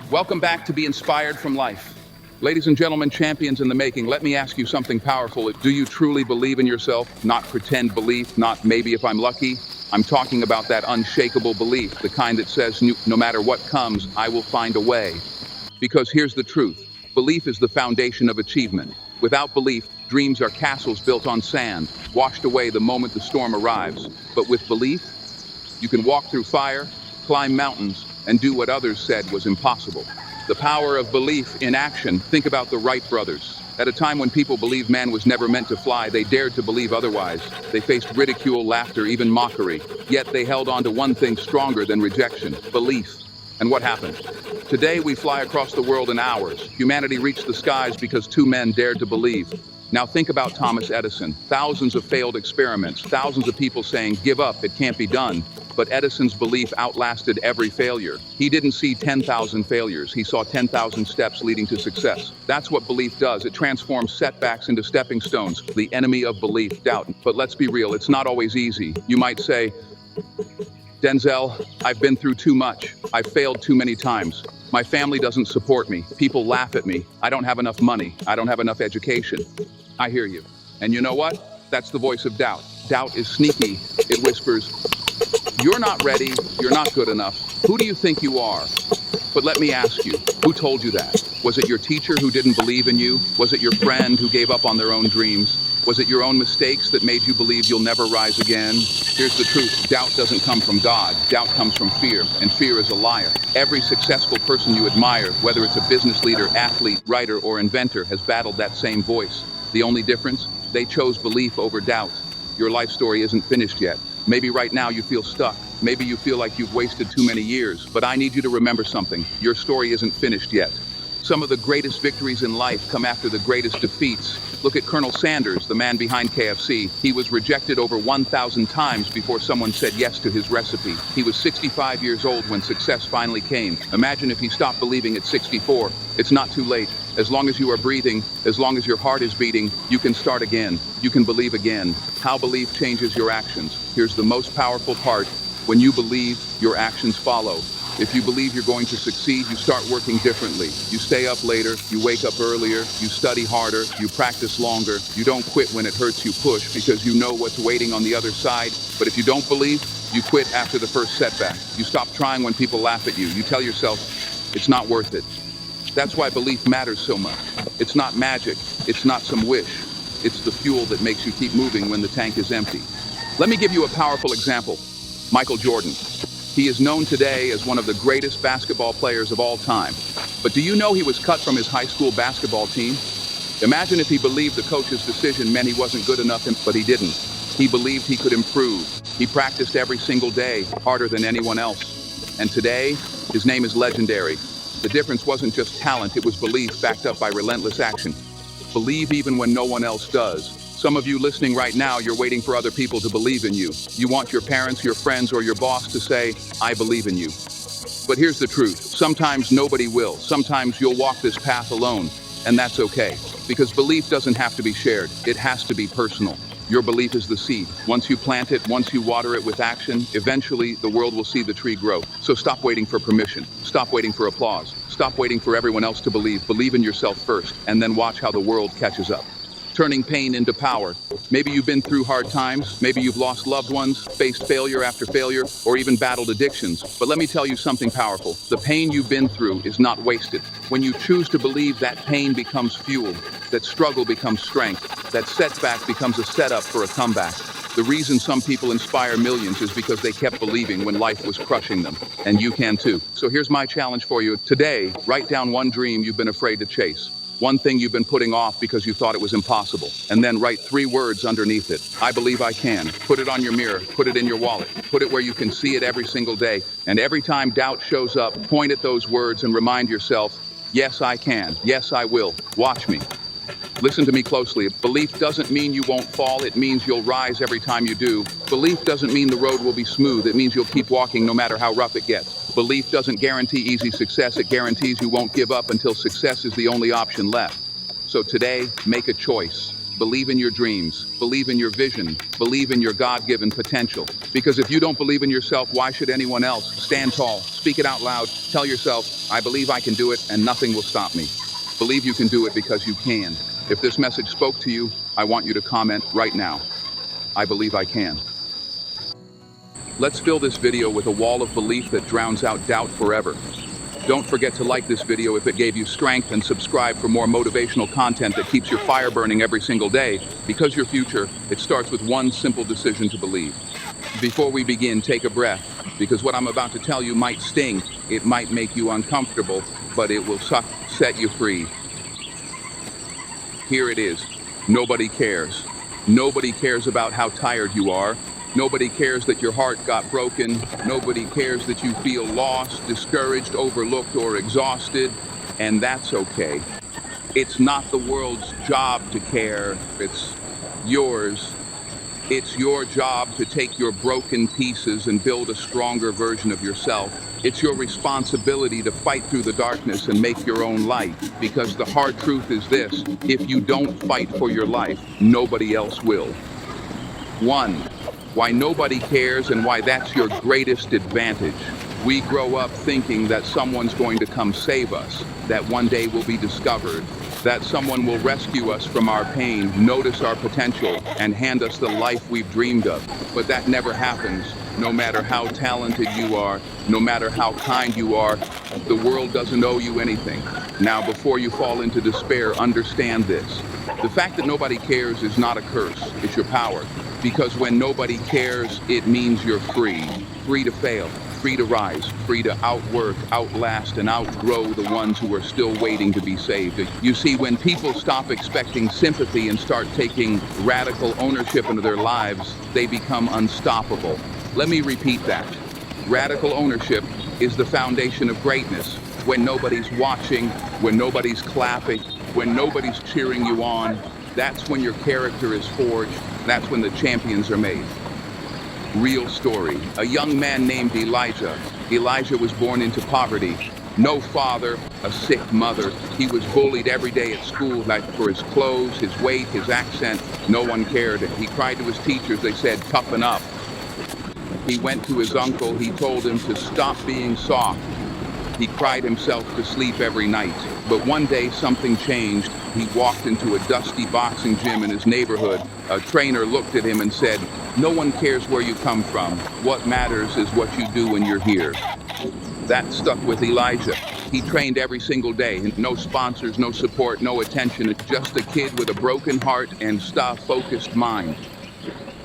Welcome back to Be Inspired from Life. Ladies and gentlemen, champions in the making, let me ask you something powerful. Do you truly believe in yourself? Not pretend belief, not maybe if I'm lucky. I'm talking about that unshakable belief, the kind that says, no matter what comes, I will find a way. Because here's the truth. Belief is the foundation of achievement. Without belief, dreams are castles built on sand, washed away the moment the storm arrives. But with belief, you can walk through fire, climb mountains, and do what others said was impossible. The power of belief in action. Think about the Wright brothers. At a time when people believed man was never meant to fly, they dared to believe otherwise. They faced ridicule, laughter, even mockery. Yet they held on to one thing stronger than rejection: belief. And what happened? Today we fly across the world in hours. Humanity reached the skies because two men dared to believe. Now think about Thomas Edison. Thousands of failed experiments, thousands of people saying, give up, it can't be done. But Edison's belief outlasted every failure. He didn't see 10,000 failures. He saw 10,000 steps leading to success. That's what belief does. It transforms setbacks into stepping stones. The enemy of belief, doubt. But let's be real, it's not always easy. You might say, Denzel, I've been through too much. I've failed too many times. My family doesn't support me. People laugh at me. I don't have enough money. I don't have enough education. I hear you. And you know what? That's the voice of doubt. Doubt is sneaky. It whispers, you're not ready. You're not good enough. Who do you think you are? But let me ask you, who told you that? Was it your teacher who didn't believe in you? Was it your friend who gave up on their own dreams? Was it your own mistakes that made you believe you'll never rise again? Here's the truth. Doubt doesn't come from God. Doubt comes from fear, and fear is a liar. Every successful person you admire, whether it's a business leader, athlete, writer, or inventor, has battled that same voice. The only difference? They chose belief over doubt. Your life story isn't finished yet. Maybe right now you feel stuck. Maybe you feel like you've wasted too many years. But I need you to remember something. Your story isn't finished yet. Some of the greatest victories in life come after the greatest defeats. Look at Colonel Sanders, the man behind KFC. He was rejected over 1,000 times before someone said yes to his recipe. He was 65 years old when success finally came. Imagine if he stopped believing at 64. It's not too late. As long as you are breathing, as long as your heart is beating, you can start again. You can believe again. How belief changes your actions. Here's the most powerful part. When you believe, your actions follow. If you believe you're going to succeed, you start working differently. You stay up later, you wake up earlier, you study harder, you practice longer. You don't quit when it hurts, you push because you know what's waiting on the other side. But if you don't believe, you quit after the first setback. You stop trying when people laugh at you. You tell yourself, it's not worth it. That's why belief matters so much. It's not magic. It's not some wish. It's the fuel that makes you keep moving when the tank is empty. Let me give you a powerful example. Michael Jordan. He is known today as one of the greatest basketball players of all time. But do you know he was cut from his high school basketball team? Imagine if he believed the coach's decision meant he wasn't good enough, but he didn't. He believed he could improve. He practiced every single day, harder than anyone else. And today, his name is legendary. The difference wasn't just talent, it was belief backed up by relentless action. Believe even when no one else does. Some of you listening right now, you're waiting for other people to believe in you. You want your parents, your friends, or your boss to say, I believe in you. But here's the truth. Sometimes nobody will. Sometimes you'll walk this path alone, and that's okay. Because belief doesn't have to be shared. It has to be personal. Your belief is the seed. Once you plant it, once you water it with action, eventually the world will see the tree grow. So stop waiting for permission. Stop waiting for applause. Stop waiting for everyone else to believe. Believe in yourself first, and then watch how the world catches up. Turning pain into power. Maybe you've been through hard times, maybe you've lost loved ones, faced failure after failure, or even battled addictions. But let me tell you something powerful. The pain you've been through is not wasted. When you choose to believe, that pain becomes fuel, that struggle becomes strength, that setback becomes a setup for a comeback. The reason some people inspire millions is because they kept believing when life was crushing them. And you can too. So here's my challenge for you. Today, write down one dream you've been afraid to chase. One thing you've been putting off because you thought it was impossible. And then write 3 words underneath it. I believe I can. Put it on your mirror. Put it in your wallet. Put it where you can see it every single day. And every time doubt shows up, point at those words and remind yourself, yes, I can. Yes, I will. Watch me. Listen to me closely. Belief doesn't mean you won't fall. It means you'll rise every time you do. Belief doesn't mean the road will be smooth. It means you'll keep walking no matter how rough it gets. Belief doesn't guarantee easy success. It guarantees you won't give up until success is the only option left. So today, make a choice. Believe in your dreams. Believe in your vision. Believe in your God-given potential. Because if you don't believe in yourself, why should anyone else? Stand tall. Speak it out loud. Tell yourself, I believe I can do it and nothing will stop me. Believe you can do it because you can. If this message spoke to you, I want you to comment right now. I believe I can. Let's fill this video with a wall of belief that drowns out doubt forever. Don't forget to like this video if it gave you strength and subscribe for more motivational content that keeps your fire burning every single day. Because your future, it starts with one simple decision to believe. Before we begin, take a breath, because what I'm about to tell you might sting, it might make you uncomfortable, but it will set you free. Here it is. Nobody cares. Nobody cares about how tired you are. Nobody cares that your heart got broken. Nobody cares that you feel lost, discouraged, overlooked, or exhausted. And that's okay. It's not the world's job to care. It's yours. It's your job to take your broken pieces and build a stronger version of yourself. It's your responsibility to fight through the darkness and make your own light. Because the hard truth is this: if you don't fight for your life, nobody else will. 1. Why nobody cares and why that's your greatest advantage. We grow up thinking that someone's going to come save us, that one day we'll be discovered, that someone will rescue us from our pain, notice our potential, and hand us the life we've dreamed of. But that never happens. No matter how talented you are, no matter how kind you are, the world doesn't owe you anything. Now, before you fall into despair, understand this. The fact that nobody cares is not a curse, it's your power. Because when nobody cares, it means you're free. Free to fail, free to rise, free to outwork, outlast, and outgrow the ones who are still waiting to be saved. You see, when people stop expecting sympathy and start taking radical ownership into their lives, they become unstoppable. Let me repeat that. Radical ownership is the foundation of greatness. When nobody's watching, when nobody's clapping, when nobody's cheering you on, that's when your character is forged. That's when the champions are made. Real story. A young man named Elijah. Elijah was born into poverty. No father, a sick mother. He was bullied every day at school, like for his clothes, his weight, his accent. No one cared. He cried to his teachers. They said, toughen up. He went to his uncle. He told him to stop being soft. He cried himself to sleep every night. But one day something changed. He walked into a dusty boxing gym in his neighborhood. A trainer looked at him and said, no one cares where you come from. What matters is what you do when you're here. That stuck with Elijah. He trained every single day. No sponsors, no support, no attention. It's just a kid with a broken heart and focused mind.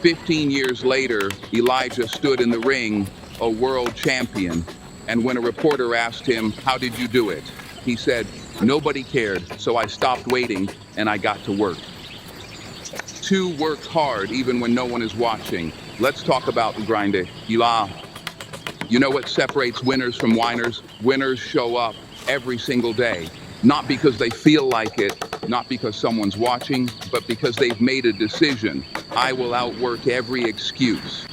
15 years later, Elijah stood in the ring, a world champion. And when a reporter asked him, how did you do it? He said, nobody cared, so I stopped waiting and I got to work. 2, worked hard even when no one is watching. Let's talk about the grind. You know what separates winners from whiners? Winners show up every single day. Not because they feel like it, not because someone's watching, but because they've made a decision. I will outwork every excuse.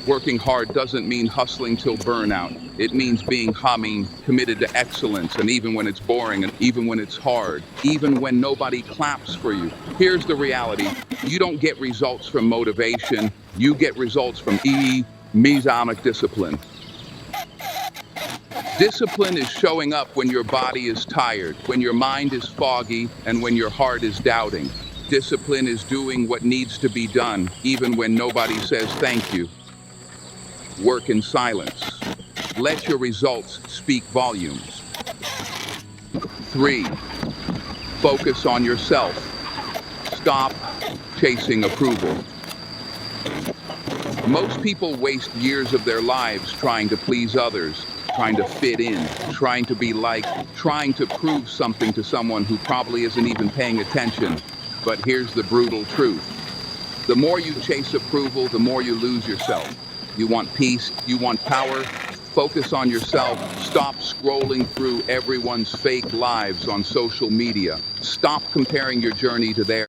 Working hard doesn't mean hustling till burnout. It means being committed to excellence, and even when it's boring, and even when it's hard, even when nobody claps for you. Here's the reality. You don't get results from motivation. You get results from mesomic discipline. Discipline is showing up when your body is tired, when your mind is foggy, and when your heart is doubting. Discipline is doing what needs to be done, even when nobody says thank you. Work in silence. Let your results speak volumes. 3, focus on yourself. Stop chasing approval. Most people waste years of their lives trying to please others, trying to fit in, trying to be liked, trying to prove something to someone who probably isn't even paying attention. But here's the brutal truth. The more you chase approval, the more you lose yourself. You want peace, you want power, focus on yourself. Stop scrolling through everyone's fake lives on social media. Stop comparing your journey to theirs.